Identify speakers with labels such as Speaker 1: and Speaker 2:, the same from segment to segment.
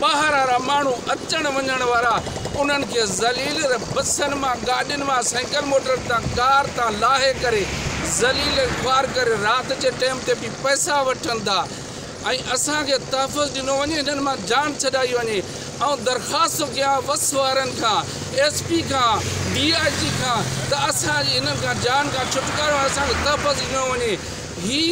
Speaker 1: ॿाहिरि वारा माण्हू अचण वञण वारा उन्हनि खे ज़लील बसनि मां गाॾियुनि मां साइकिल मोटर तां कार तां लाहे करे ज़लील ख़्वार करे राति जे टाइम ते बि पैसा वठनि था ऐं असांखे तहफ़ुज़ ॾिनो वञे हिननि मां जान छॾाई वञे ऐं दरख़्वास्त कयां वस वारनि खां SP खां DIG खां त असांजी हिननि खां जान खां छुटकारो असांखे तहफ़ुज़ ॾिनो वञे। ही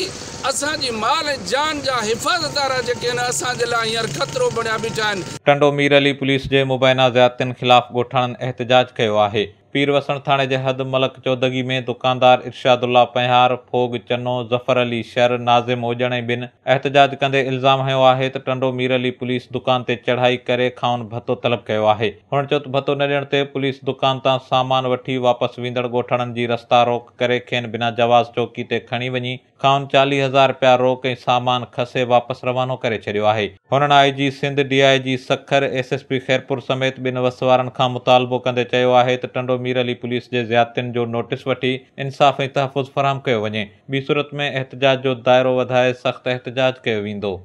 Speaker 1: असांजी माल ऐं जान जा हिफ़ाज़तदार जेके आहिनि असांजे लाइ हींअर ख़तरो बणिया बीठा आहिनि।
Speaker 2: टंडो मीर अली पुलिस जे मुबैना ज़्यादतियुनि ख़िलाफ़ ॻोठाणनि एहतजाज कयो आहे। पीर वसण थाणे जे हद मलक चौदगी में दुकानदार इरशादुल्ला पंहार, फोग चन्नो, ज़फ़र अली शर, नाज़िम ओजण ऐं ॿिनि एहतजाज कंदे इल्ज़ाम हयो आहे त टंडो मीर अली पुलिस दुकान ते चढ़ाई करे खाउन भत्तो तलब कयो आहे। हुन चयो त भत्तो न ॾियण ते पुलिस दुकान तां सामान वठी वापसि वेंदड़ ॻोठाणनि जी रस्ता रोक करे खेनि बिना जवाज़ चौकी ते खणी वञी खाउन 40,000 रुपया रोक ऐं सामान खसे वापसि रवानो करे छॾियो आहे। हुननि IG Sindh, DIG Sukkur, SSP Khairpur समेत ॿिनि वस वारनि खां मुतालबो कंदे चयो आहे त टंडो मीर अली पुलिस जे ज़्यादतियुनि जो नोटिस वठी इंसाफ़ ऐं तहफ़ुज़ फ़राहम कयो वञे। ॿी सूरत में एहतजाज जो दाइरो वधाए सख़्त एहतजाज कयो वेंदो।